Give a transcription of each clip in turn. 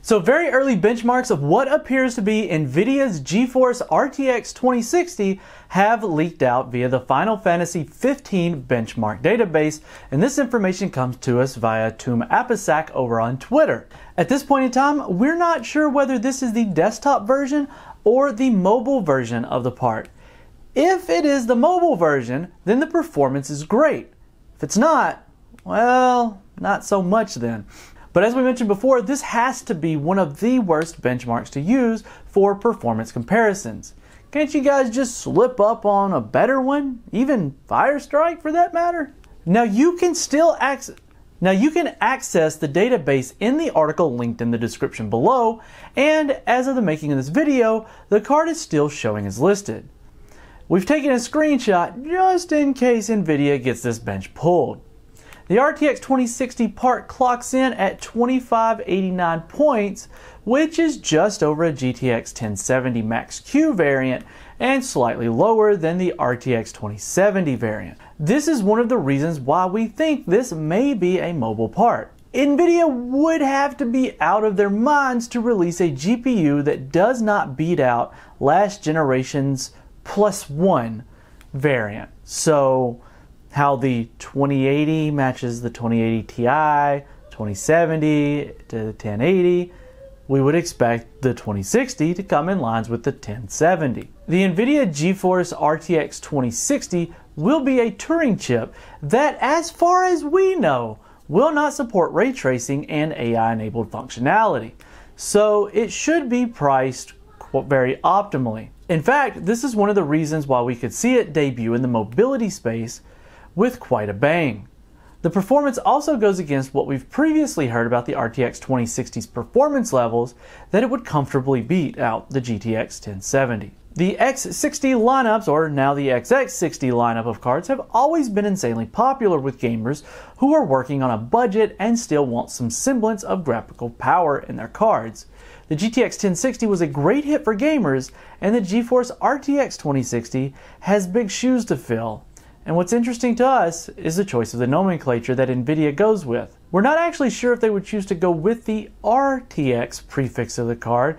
So very early benchmarks of what appears to be NVIDIA's GeForce RTX 2060 have leaked out via the Final Fantasy XV benchmark database, and this information comes to us via Toom Apisak over on Twitter. At this point in time, we're not sure whether this is the desktop version or the mobile version of the part. If it is the mobile version, then the performance is great. If it's not, well, not so much then. But as we mentioned before, this has to be one of the worst benchmarks to use for performance comparisons. Can't you guys just slip up on a better one? Even Firestrike for that matter? Now you can access the database in the article linked in the description below, and as of the making of this video, the card is still showing as listed. We've taken a screenshot just in case NVIDIA gets this bench pulled. The RTX 2060 part clocks in at 2589 points, which is just over a GTX 1070 Max-Q variant and slightly lower than the RTX 2070 variant. This is one of the reasons why we think this may be a mobile part. NVIDIA would have to be out of their minds to release a GPU that does not beat out last generation's +1 variant. So how the 2080 matches the 2080 Ti, 2070 to the 1080, we would expect the 2060 to come in lines with the 1070. The NVIDIA GeForce RTX 2060 will be a Turing chip that, as far as we know, will not support ray tracing and AI-enabled functionality. So it should be priced very optimally. In fact, this is one of the reasons why we could see it debut in the mobility space with quite a bang. The performance also goes against what we've previously heard about the RTX 2060's performance levels, that it would comfortably beat out the GTX 1070. The X60 lineups, or now the XX60 lineup of cards, have always been insanely popular with gamers who are working on a budget and still want some semblance of graphical power in their cards. The GTX 1060 was a great hit for gamers, and the GeForce RTX 2060 has big shoes to fill. And what's interesting to us is the choice of the nomenclature that NVIDIA goes with. We're not actually sure if they would choose to go with the RTX prefix of the card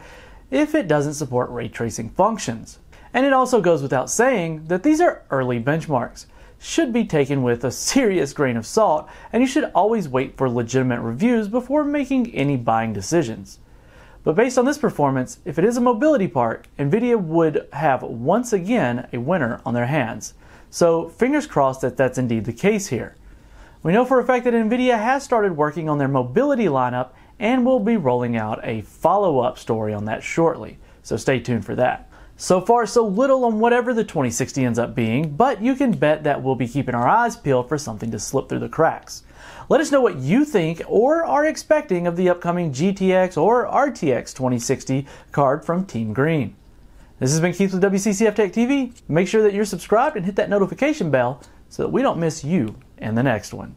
if it doesn't support ray tracing functions. And it also goes without saying that these are early benchmarks, should be taken with a serious grain of salt, and you should always wait for legitimate reviews before making any buying decisions. But based on this performance, if it is a mobility part, NVIDIA would have once again a winner on their hands. So fingers crossed that that's indeed the case here. We know for a fact that NVIDIA has started working on their mobility lineup and will be rolling out a follow-up story on that shortly, so stay tuned for that. So far so little on whatever the 2060 ends up being, but you can bet that we'll be keeping our eyes peeled for something to slip through the cracks. Let us know what you think or are expecting of the upcoming GTX or RTX 2060 card from Team Green. This has been Keith with WCCF Tech TV. Make sure that you're subscribed and hit that notification bell so that we don't miss you in the next one.